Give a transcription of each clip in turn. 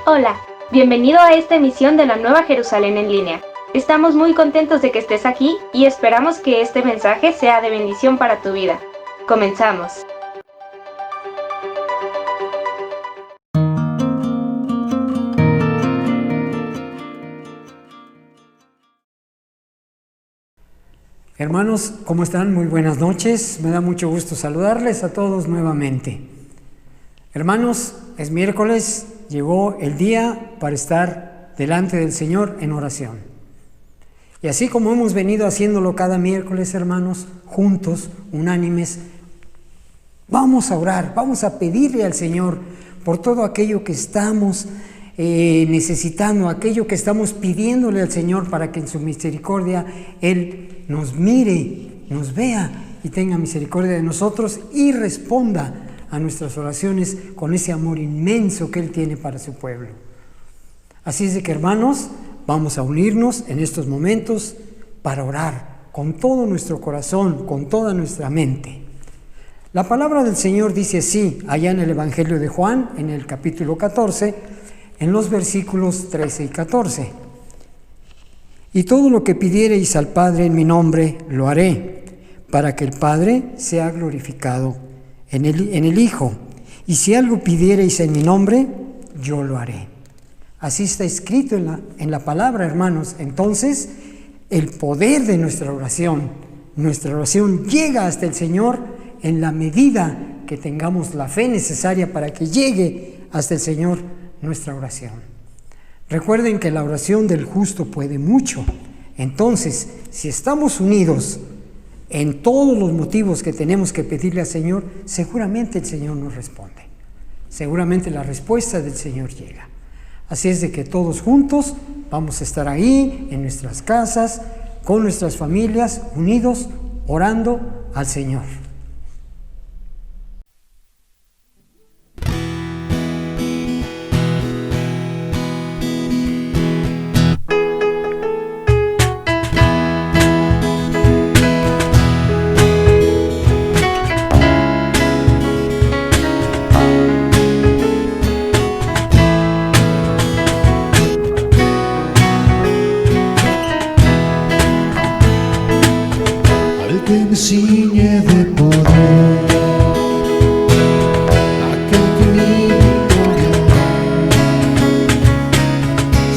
Hola, bienvenido a esta emisión de la Nueva Jerusalén en línea. Estamos muy contentos de que estés aquí y esperamos que este mensaje sea de bendición para tu vida. Comenzamos. Hermanos, ¿cómo están? Muy buenas noches. Me da mucho gusto saludarles a todos nuevamente. Hermanos, es miércoles, llegó el día para estar delante del Señor en oración. Y así como hemos venido haciéndolo cada miércoles, hermanos, juntos, unánimes, vamos a orar, vamos a pedirle al Señor por todo aquello que estamos necesitando, aquello que estamos pidiéndole al Señor para que en su misericordia Él nos mire, nos vea y tenga misericordia de nosotros y responda a nuestras oraciones con ese amor inmenso que Él tiene para su pueblo. Así es de que, hermanos, vamos a unirnos en estos momentos para orar con todo nuestro corazón, con toda nuestra mente. La palabra del Señor dice así, allá en el Evangelio de Juan, en el capítulo 14, en los versículos 13 y 14. Y todo lo que pidiereis al Padre en mi nombre, lo haré, para que el Padre sea glorificado en el Hijo. Y si algo pidiereis en mi nombre, yo lo haré. Así está escrito en la palabra, hermanos. Entonces, el poder de nuestra oración llega hasta el Señor en la medida que tengamos la fe necesaria para que llegue hasta el Señor nuestra oración. Recuerden que la oración del justo puede mucho. Entonces, si estamos unidos en todos los motivos que tenemos que pedirle al Señor, seguramente el Señor nos responde. Seguramente la respuesta del Señor llega. Así es de que todos juntos vamos a estar ahí, en nuestras casas, con nuestras familias, unidos, orando al Señor. Ciñe de poder, aquel que mi victoria,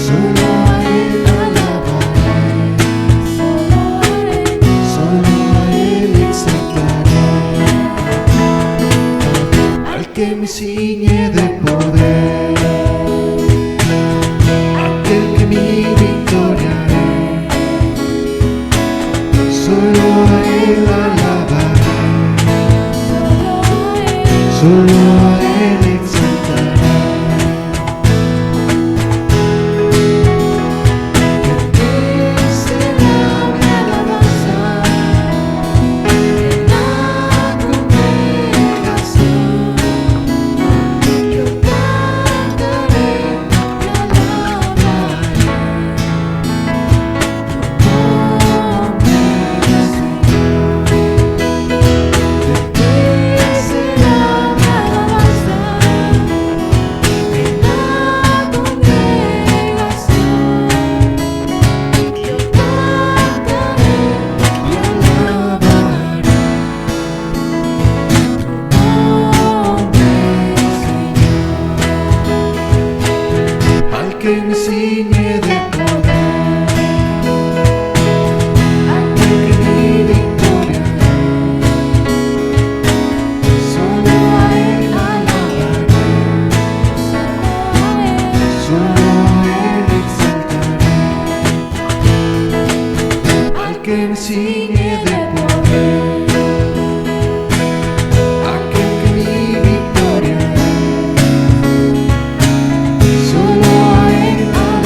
solo a Él alabaré, solo a Él exaltaré, al que me ciñe de poder, aquel que mi victoria, solo a Él alabaré, solo a Él exaltaré. De ti será mi alabanza en la congregación. Yo cantaré y alabaré tu nombre. Que me ciñe de poder, aquel que mi victoria, solo a Él alabaré, solo a Él exaltaré, al que me ciñe de poder, aquel que mi victoria, solo a Él alabaré.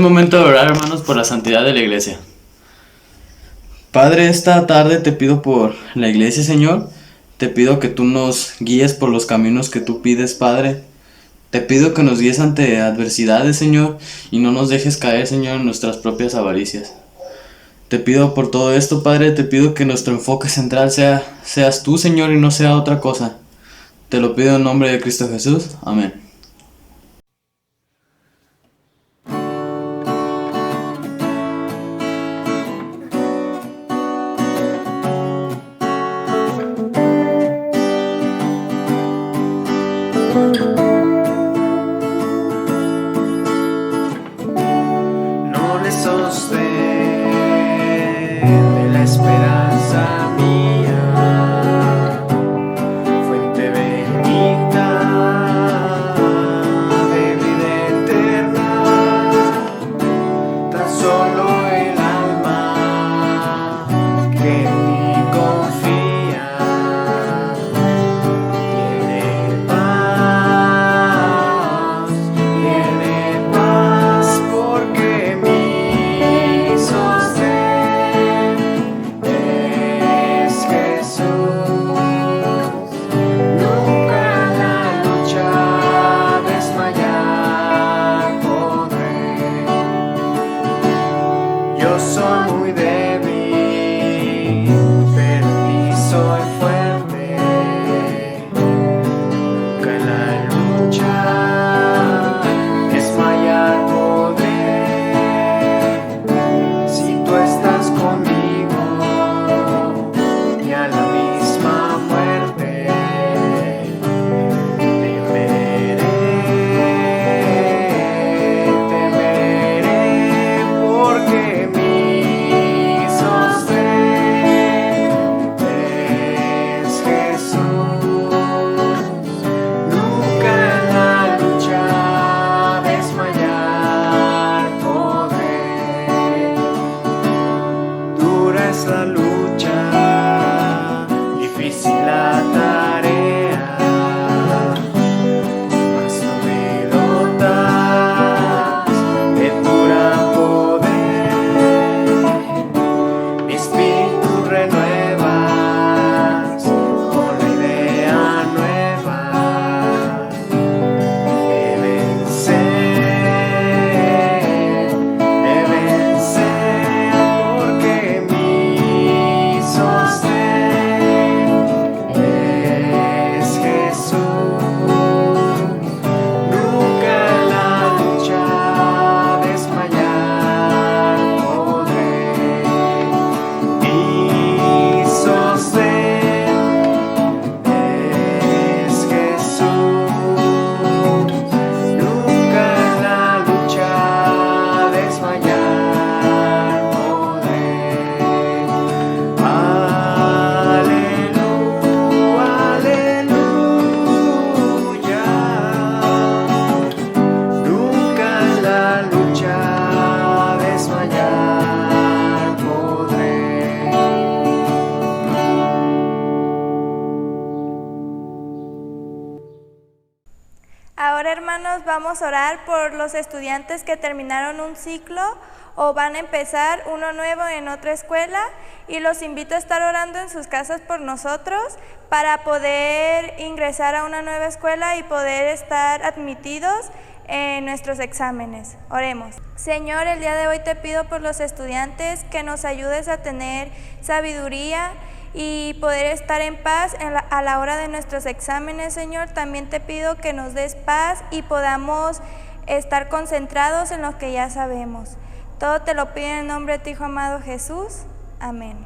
momento de orar, hermanos, por la santidad de la iglesia. Padre, esta tarde te pido por la iglesia, Señor. Te pido que tú nos guíes por los caminos que tú pides, Padre. Te pido que nos guíes ante adversidades, Señor, y no nos dejes caer, Señor, en nuestras propias avaricias. Te pido por todo esto, Padre, te pido que nuestro enfoque central seas tú, Señor, y no sea otra cosa. Te lo pido en nombre de Cristo Jesús. Amén. No le sostén de la esperanza mía, fuente bendita de vida eterna, tan solo el alma que en ti confía tiene paz porque mi sostén es Jesús. Nunca en la lucha desmayar podré. Yo soy muy débil, pero en ti soy fuerte. Nunca en la lucha desmayar podré. Si tú estás conmigo y a la misma muerte, temeré, porque mi sostén es Jesús. Nunca en la lucha desmayar podré. Dura es la lucha, difícil la tarea, mas no me dotas de tu gran poder. Mi espíritu renuevas con la idea nueva de vencer, porque mi sostén es Jesús. Nunca en la lucha desmayar podré. Mi sostén es Jesús. Nunca en la lucha desmayar podré. Aleluya, aleluya. Nunca en la lucha desmayar podré. Ahora, hermanos, vamos a orar por los estudiantes que terminaron un ciclo o van a empezar uno nuevo en otra escuela, y los invito a estar orando en sus casas por nosotros para poder ingresar a una nueva escuela y poder estar admitidos en nuestros exámenes. Oremos. Señor, el día de hoy te pido por los estudiantes que nos ayudes a tener sabiduría y poder estar en paz a la hora de nuestros exámenes, Señor. También te pido que nos des paz y podamos estar concentrados en lo que ya sabemos. Todo te lo pido en el nombre de tu Hijo amado Jesús. Amén.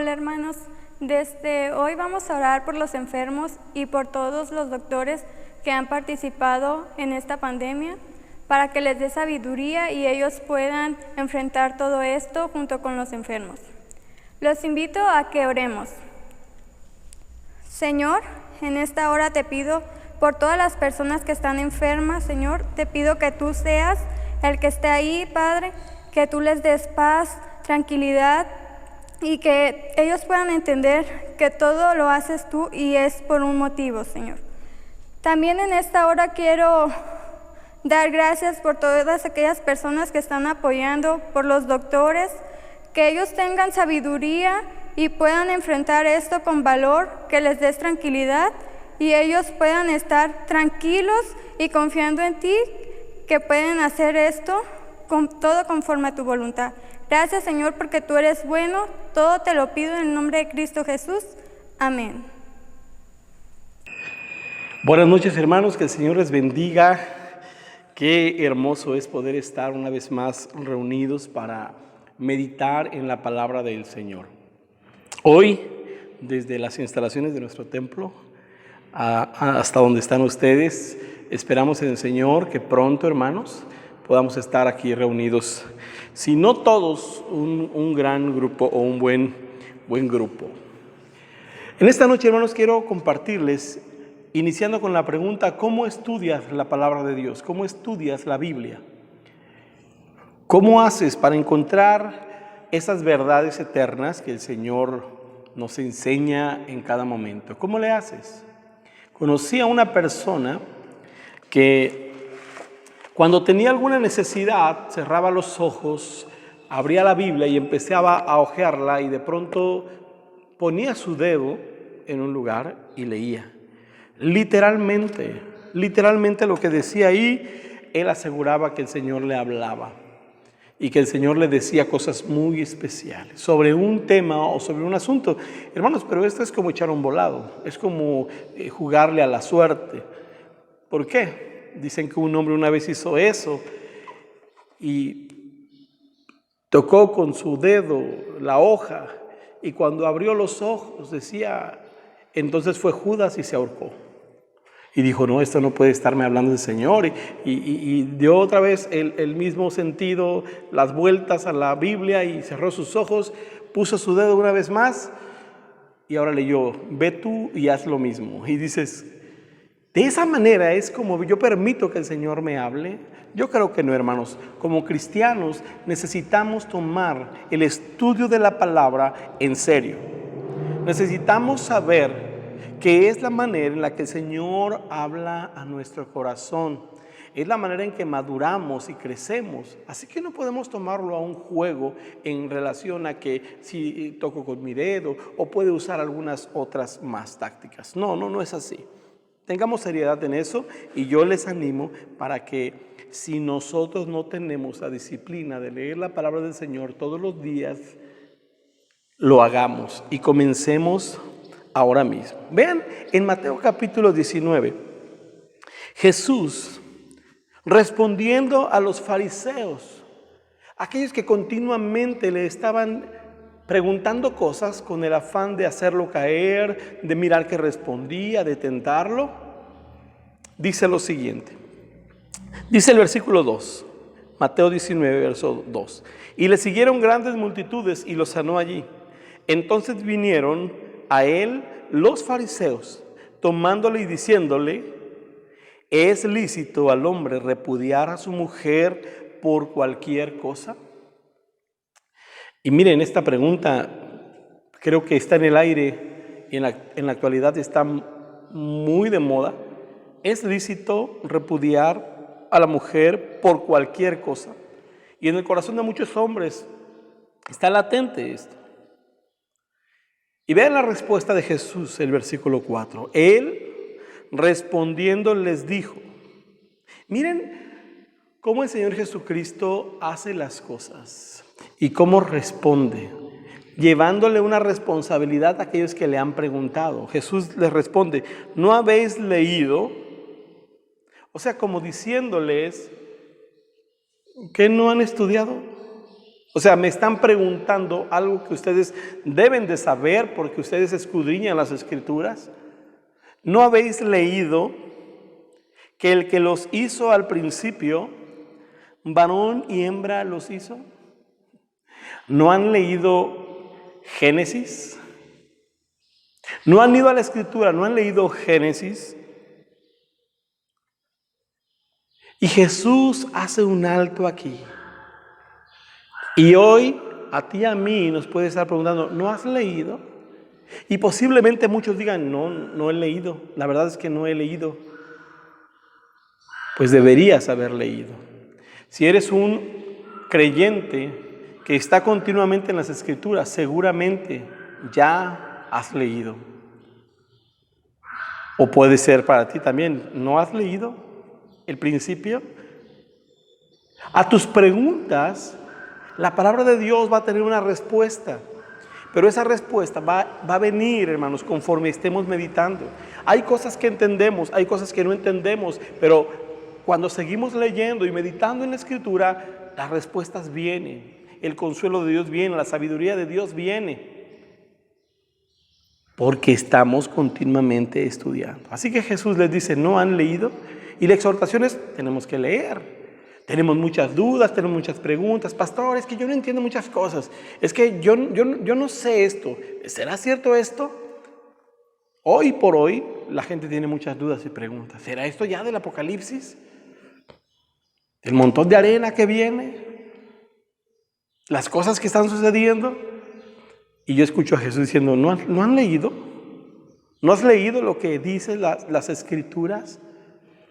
Hola hermanos, desde hoy vamos a orar por los enfermos y por todos los doctores que han participado en esta pandemia para que les dé sabiduría y ellos puedan enfrentar todo esto junto con los enfermos. Los invito a que oremos. Señor, en esta hora te pido por todas las personas que están enfermas, Señor, te pido que tú seas el que esté ahí, Padre, que tú les des paz, tranquilidad y que ellos puedan entender que todo lo haces tú y es por un motivo, Señor. También en esta hora quiero dar gracias por todas aquellas personas que están apoyando, por los doctores, que ellos tengan sabiduría y puedan enfrentar esto con valor, que les des tranquilidad y ellos puedan estar tranquilos y confiando en ti, que pueden hacer esto todo conforme a tu voluntad. Gracias, Señor, porque tú eres bueno. Todo te lo pido en el nombre de Cristo Jesús. Amén. Buenas noches, hermanos, que el Señor les bendiga. Qué hermoso es poder estar una vez más reunidos para meditar en la palabra del Señor. Hoy, desde las instalaciones de nuestro templo hasta donde están ustedes, esperamos en el Señor que pronto, hermanos, podamos estar aquí reunidos, si no todos, un gran grupo o un buen grupo. En esta noche, hermanos, quiero compartirles, iniciando con la pregunta: ¿cómo estudias la palabra de Dios? ¿Cómo estudias la Biblia? ¿Cómo haces para encontrar esas verdades eternas que el Señor nos enseña en cada momento? ¿Cómo le haces? Conocí a una persona que cuando tenía alguna necesidad cerraba los ojos, abría la Biblia y empezaba a hojearla y de pronto ponía su dedo en un lugar y leía. Literalmente lo que decía ahí, él aseguraba que el Señor le hablaba y que el Señor le decía cosas muy especiales sobre un tema o sobre un asunto. Hermanos, pero esto es como echar un volado, es como jugarle a la suerte. ¿Por qué? Dicen que un hombre una vez hizo eso y tocó con su dedo la hoja y cuando abrió los ojos decía, entonces fue Judas y se ahorcó. Y dijo, no, esto no puede estarme hablando del Señor. Y dio otra vez el mismo sentido, las vueltas a la Biblia y cerró sus ojos, puso su dedo una vez más y ahora leyó, ve tú y haz lo mismo. Y dices, de esa manera es como yo permito que el Señor me hable. Yo creo que no, hermanos. Como cristianos necesitamos tomar el estudio de la palabra en serio. Necesitamos saber que es la manera en la que el Señor habla a nuestro corazón. Es la manera en que maduramos y crecemos. Así que no podemos tomarlo a un juego en relación a que si toco con mi dedo o puede usar algunas otras más tácticas. No es así. Tengamos seriedad en eso y yo les animo para que si nosotros no tenemos la disciplina de leer la palabra del Señor todos los días, lo hagamos y comencemos ahora mismo. Vean en Mateo capítulo 19, Jesús respondiendo a los fariseos, aquellos que continuamente le estaban preguntando cosas con el afán de hacerlo caer, de mirar qué respondía, de tentarlo, dice lo siguiente. Dice el versículo 2, Mateo 19, verso 2. Y le siguieron grandes multitudes y lo sanó allí. Entonces vinieron a él los fariseos, tomándole y diciéndole, ¿es lícito al hombre repudiar a su mujer por cualquier cosa? Y miren, esta pregunta creo que está en el aire y en la actualidad está muy de moda. ¿Es lícito repudiar a la mujer por cualquier cosa? Y en el corazón de muchos hombres está latente esto. Y vean la respuesta de Jesús, el versículo 4. Él respondiendo les dijo, miren cómo el Señor Jesucristo hace las cosas y cómo responde, llevándole una responsabilidad a aquellos que le han preguntado. Jesús les responde, ¿no habéis leído? O sea, como diciéndoles que no han estudiado. O sea, me están preguntando algo que ustedes deben de saber porque ustedes escudriñan las Escrituras. ¿No habéis leído que el que los hizo al principio, varón y hembra los hizo? ¿No han leído Génesis? ¿No han ido a la Escritura? ¿No han leído Génesis? Y Jesús hace un alto aquí. Y hoy, a ti y a mí, nos puede estar preguntando, ¿no has leído? Y posiblemente muchos digan, no he leído. La verdad es que no he leído. Pues deberías haber leído. Si eres un creyente que está continuamente en las Escrituras, seguramente ya has leído. O puede ser para ti también, ¿no has leído el principio? A tus preguntas, la palabra de Dios va a tener una respuesta. Pero esa respuesta va a venir, hermanos, conforme estemos meditando. Hay cosas que entendemos, hay cosas que no entendemos, pero cuando seguimos leyendo y meditando en la Escritura, las respuestas vienen. El consuelo de Dios viene, la sabiduría de Dios viene. Porque estamos continuamente estudiando. Así que Jesús les dice, ¿no han leído? Y la exhortación es, tenemos que leer. Tenemos muchas dudas, tenemos muchas preguntas. Pastor, es que yo no entiendo muchas cosas. Es que yo no sé esto. ¿Será cierto esto? Hoy por hoy la gente tiene muchas dudas y preguntas. ¿Será esto ya del Apocalipsis? ¿El montón de arena que viene? ¿Las cosas que están sucediendo? Y yo escucho a Jesús diciendo, ¿no han leído? ¿No has leído lo que dicen las Escrituras?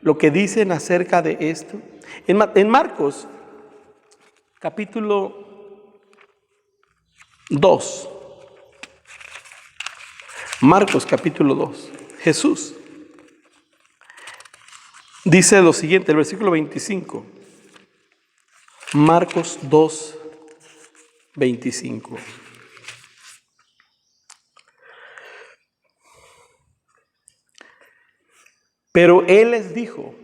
Lo que dicen acerca de esto. En Marcos, capítulo 2. Marcos, capítulo 2. Jesús dice lo siguiente, el versículo 25. Marcos 2, 25. Pero él les dijo,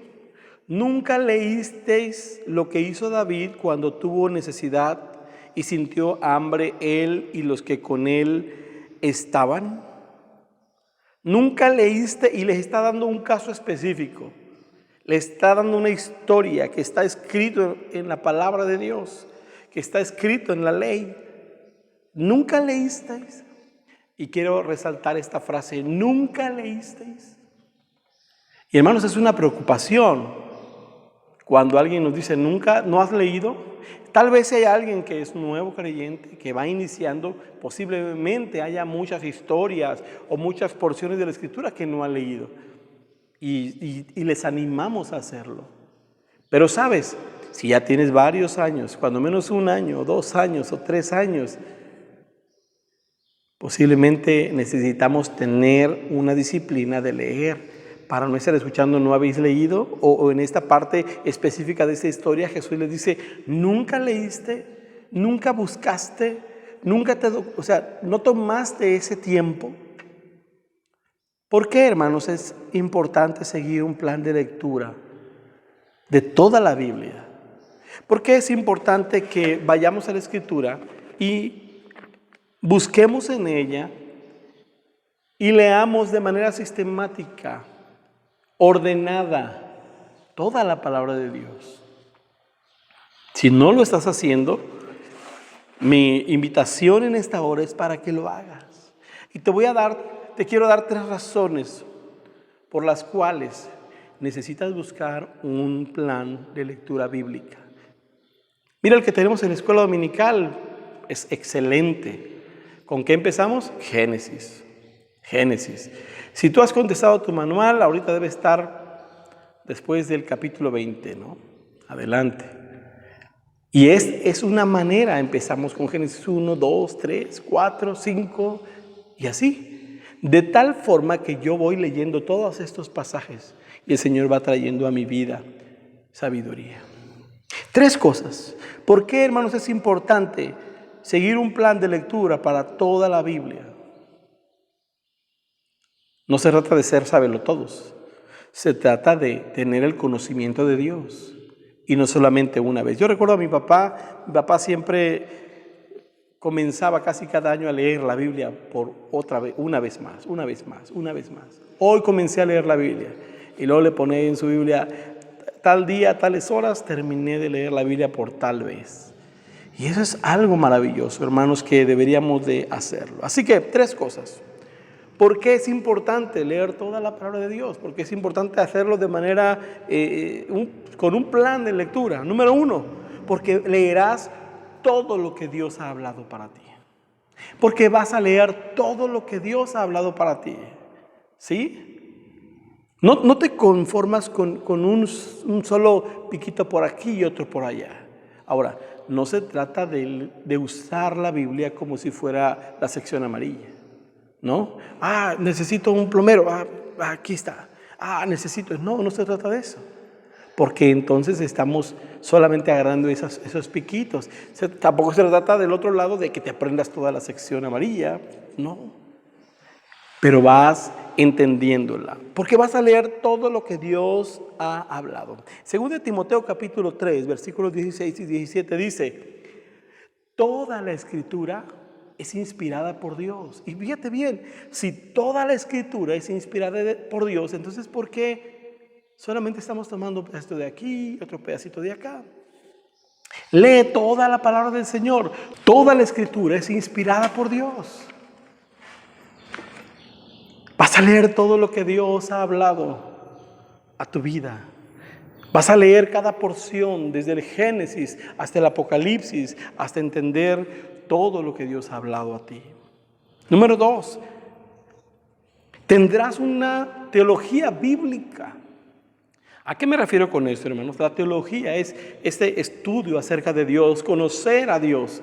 ¿nunca leísteis lo que hizo David cuando tuvo necesidad y sintió hambre él y los que con él estaban? ¿Nunca leíste? Y les está dando un caso específico. Le está dando una historia que está escrito en la palabra de Dios, que está escrito en la ley. ¿Nunca leísteis? Y quiero resaltar esta frase, ¿nunca leísteis? Y hermanos, es una preocupación cuando alguien nos dice, ¿nunca no has leído? Tal vez hay alguien que es nuevo creyente, que va iniciando, posiblemente haya muchas historias o muchas porciones de la Escritura que no ha leído. Y les animamos a hacerlo. Pero sabes, si ya tienes varios años, cuando menos 1 año, o 2 años, o 3 años, posiblemente necesitamos tener una disciplina de leer. Para no estar escuchando, ¿no habéis leído? O en esta parte específica de esta historia, Jesús les dice, ¿nunca leíste? ¿Nunca buscaste? ¿No tomaste ese tiempo? ¿Por qué, hermanos, es importante seguir un plan de lectura de toda la Biblia? ¿Por qué es importante que vayamos a la Escritura y busquemos en ella y leamos de manera sistemática, ordenada, toda la palabra de Dios? Si no lo estás haciendo, mi invitación en esta hora es para que lo hagas. Y te quiero dar 3 razones por las cuales necesitas buscar un plan de lectura bíblica. Mira, el que tenemos en la escuela dominical es excelente. ¿Con qué empezamos? Génesis. Si tú has contestado tu manual, ahorita debe estar después del capítulo 20, ¿no? Adelante. Y es una manera, empezamos con Génesis 1, 2, 3, 4, 5 y así. De tal forma que yo voy leyendo todos estos pasajes y el Señor va trayendo a mi vida sabiduría. 3 cosas. ¿Por qué, hermanos, es importante seguir un plan de lectura para toda la Biblia? No se trata de ser sabelotodos, se trata de tener el conocimiento de Dios y no solamente una vez. Yo recuerdo a mi papá siempre comenzaba casi cada año a leer la Biblia una vez más. Hoy comencé a leer la Biblia y luego le ponía en su Biblia, tal día, tales horas, terminé de leer la Biblia por tal vez. Y eso es algo maravilloso, hermanos, que deberíamos de hacerlo. Así que 3 cosas. ¿Por qué es importante leer toda la palabra de Dios? Porque es importante hacerlo de manera, con un plan de lectura. Número 1, porque leerás todo lo que Dios ha hablado para ti. Porque vas a leer todo lo que Dios ha hablado para ti. ¿Sí? No te conformas con un solo piquito por aquí y otro por allá. Ahora, no se trata de usar la Biblia como si fuera la sección amarilla, ¿no? Necesito un plomero, aquí está. No se trata de eso. Porque entonces estamos solamente agarrando esos piquitos. Tampoco se trata del otro lado de que te aprendas toda la sección amarilla, no. Pero vas entendiéndola, porque vas a leer todo lo que Dios ha hablado. Según de Timoteo capítulo 3, versículos 16 y 17 dice, toda la Escritura es inspirada por Dios. Y fíjate bien, si toda la Escritura es inspirada por Dios, entonces ¿por qué solamente estamos tomando un pedacito de aquí, otro pedacito de acá? Lee toda la palabra del Señor. Toda la Escritura es inspirada por Dios. Vas a leer todo lo que Dios ha hablado a tu vida. Vas a leer cada porción, desde el Génesis hasta el Apocalipsis, hasta entender todo lo que Dios ha hablado a ti. Número 2, tendrás una teología bíblica. ¿A qué me refiero con esto, hermanos? La teología es este estudio acerca de Dios, conocer a Dios.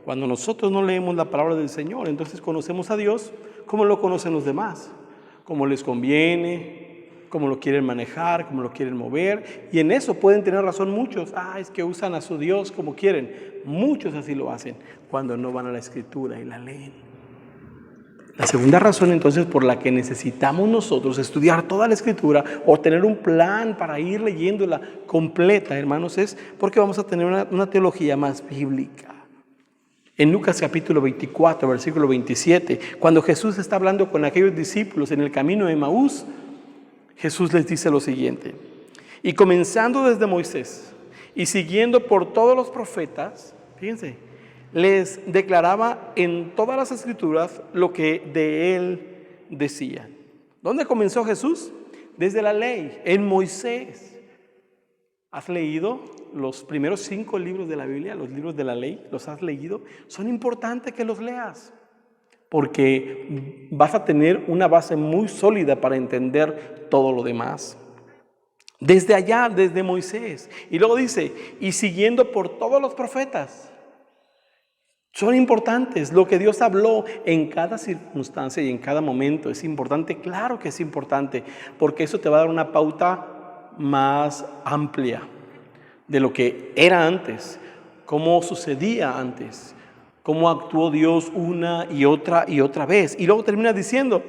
Cuando nosotros no leemos la palabra del Señor, entonces conocemos a Dios como lo conocen los demás, como les conviene, como lo quieren manejar, como lo quieren mover. Y en eso pueden tener razón muchos. Es que usan a su Dios como quieren. Muchos así lo hacen cuando no van a la Escritura y la leen. La segunda razón entonces por la que necesitamos nosotros estudiar toda la Escritura o tener un plan para ir leyéndola completa, hermanos, es porque vamos a tener una teología más bíblica. En Lucas capítulo 24, versículo 27, cuando Jesús está hablando con aquellos discípulos en el camino de Emaús, Jesús les dice lo siguiente: y comenzando desde Moisés y siguiendo por todos los profetas, fíjense, les declaraba en todas las Escrituras lo que de él decían. ¿Dónde comenzó Jesús? Desde la ley, en Moisés. ¿Has leído los primeros 5 libros de la Biblia, los libros de la ley? ¿Los has leído? Son importantes que los leas, porque vas a tener una base muy sólida para entender todo lo demás. Desde allá, desde Moisés. Y luego dice, y siguiendo por todos los profetas. Son importantes. Lo que Dios habló en cada circunstancia y en cada momento es importante. Claro que es importante, porque eso te va a dar una pauta más amplia de lo que era antes, cómo sucedía antes, cómo actuó Dios una y otra vez. Y luego termina diciendo,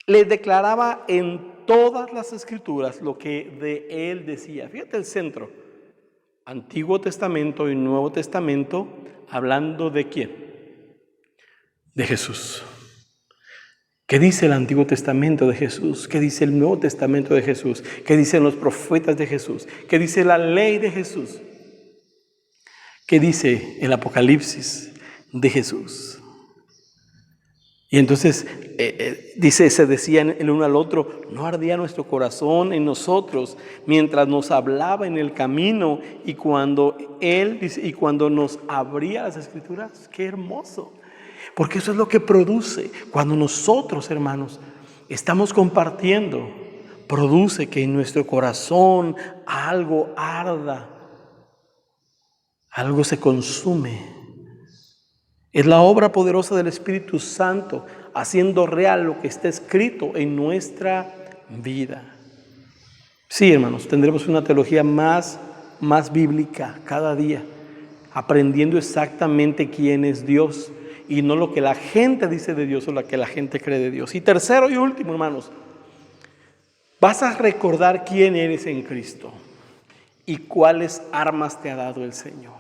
le declaraba en todas las Escrituras lo que de él decía. Fíjate el centro, Antiguo Testamento y Nuevo Testamento, hablando de ¿quién? De Jesús. ¿Qué dice el Antiguo Testamento de Jesús? ¿Qué dice el Nuevo Testamento de Jesús? ¿Qué dicen los profetas de Jesús? ¿Qué dice la ley de Jesús? ¿Qué dice el Apocalipsis de Jesús? Y entonces se decían el uno al otro, ¿no ardía nuestro corazón en nosotros mientras nos hablaba en el camino y cuando nos abría las Escrituras? ¡Qué hermoso! Porque eso es lo que produce cuando nosotros, hermanos, estamos compartiendo. Produce que en nuestro corazón algo arda, algo se consume. Es la obra poderosa del Espíritu Santo haciendo real lo que está escrito en nuestra vida. Sí, hermanos, tendremos una teología más bíblica cada día, aprendiendo exactamente quién es Dios y no lo que la gente dice de Dios o lo que la gente cree de Dios. Y tercero y último, hermanos, vas a recordar quién eres en Cristo y cuáles armas te ha dado el Señor.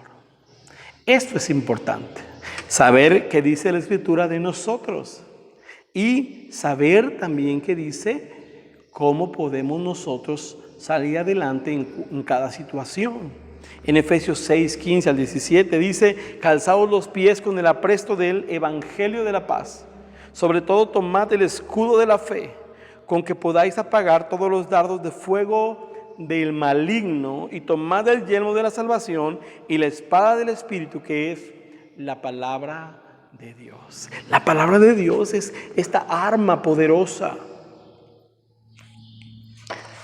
Esto es importante, saber qué dice la Escritura de nosotros y saber también qué dice cómo podemos nosotros salir adelante en cada situación. En Efesios 6, 15 al 17 dice: calzaos los pies con el apresto del Evangelio de la paz. Sobre todo tomad el escudo de la fe, con que podáis apagar todos los dardos de fuego del maligno, y tomad el yelmo de la salvación y la espada del Espíritu, que es la palabra de Dios. La palabra de Dios es esta arma poderosa.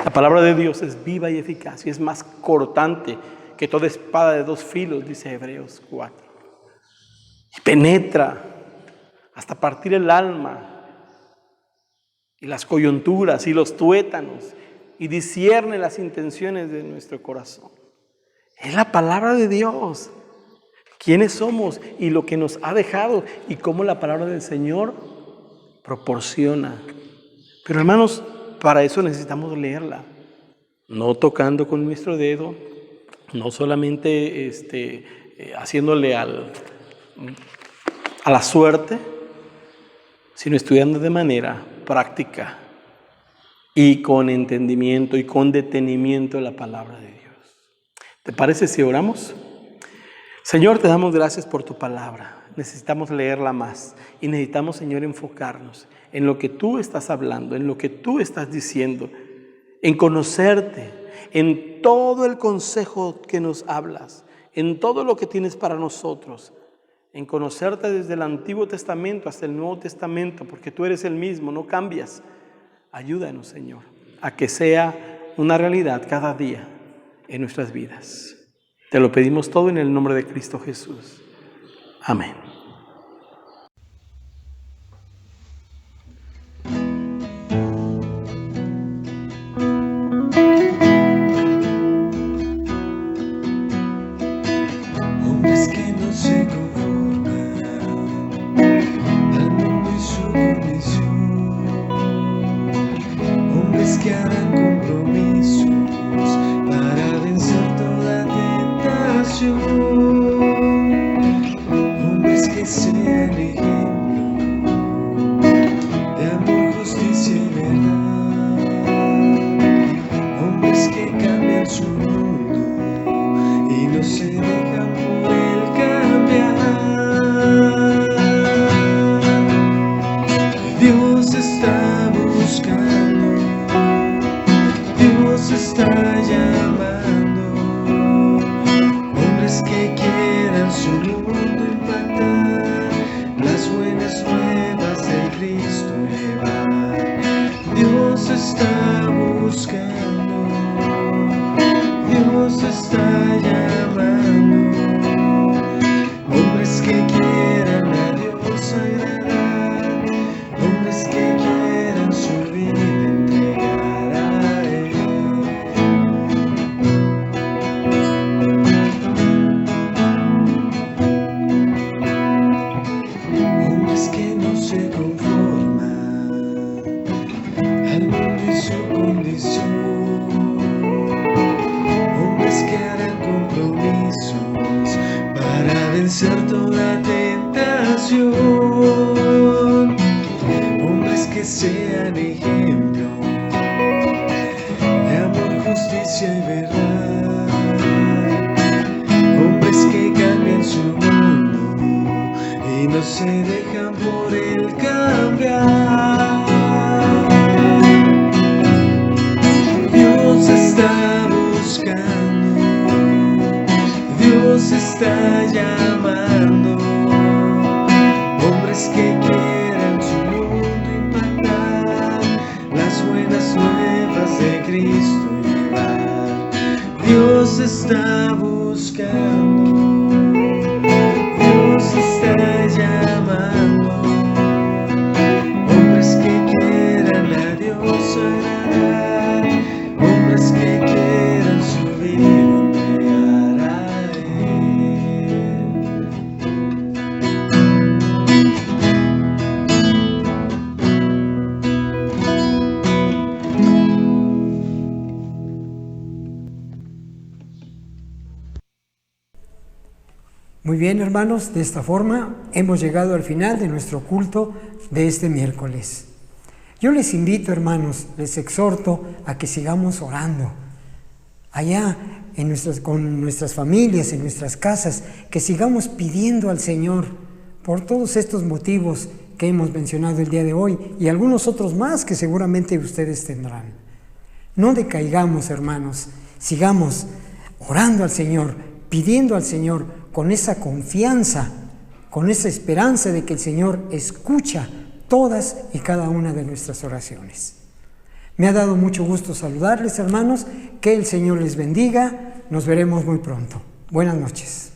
La palabra de Dios es viva y eficaz y es más cortante que toda espada de dos filos, dice Hebreos 4. Y penetra hasta partir el alma y las coyunturas y los tuétanos y discierne las intenciones de nuestro corazón. Es la palabra de Dios. ¿Quiénes somos y lo que nos ha dejado y cómo la palabra del Señor proporciona? Pero hermanos, para eso necesitamos leerla, no tocando con nuestro dedo, no solamente haciéndole a la suerte, sino estudiando de manera práctica y con entendimiento y con detenimiento la palabra de Dios. ¿Te parece si oramos? Señor, te damos gracias por tu palabra. Necesitamos leerla más y necesitamos, Señor, enfocarnos en lo que tú estás hablando, en lo que tú estás diciendo, en conocerte, en todo el consejo que nos hablas, en todo lo que tienes para nosotros, en conocerte desde el Antiguo Testamento hasta el Nuevo Testamento, porque tú eres el mismo, no cambias. Ayúdanos, Señor, a que sea una realidad cada día en nuestras vidas. Te lo pedimos todo en el nombre de Cristo Jesús. Amén. Hombres que no se conforman al mundo y su condición, hombres que harán compromisos para vencer toda tentación, hombres que sean ejemplo de amor, justicia y verdad, hombres que cambian su mundo y no se dejan por él cambiar. Dios está buscando, Dios está llamando, hombres que quieran su mundo impactar, las buenas nuevas de Cristo llevar. Dios está buscando, Dios está llamando, hombres que quieran a Dios agradar, hombres que quieran su vida entregar a Él. Hombres que no se conforman al mundo y su condición, hombres que harán compromisos para vencer toda tentación, hombres que sean ejemplo de amor, justicia y verdad, hombres que cambian su mundo y no se dejan por él cambiar. Dios está buscando, Dios está llamando, hombres que quieran su mundo impactar, Muy bien, hermanos, de esta forma hemos llegado al final de nuestro culto de este miércoles. Yo les invito, hermanos, les exhorto a que sigamos orando allá con nuestras familias, en nuestras casas, que sigamos pidiendo al Señor por todos estos motivos que hemos mencionado el día de hoy y algunos otros más que seguramente ustedes tendrán. No decaigamos, hermanos, sigamos orando al Señor, pidiendo al Señor con esa confianza, con esa esperanza de que el Señor escucha todas y cada una de nuestras oraciones. Me ha dado mucho gusto saludarles, hermanos, que el Señor les bendiga, nos veremos muy pronto. Buenas noches.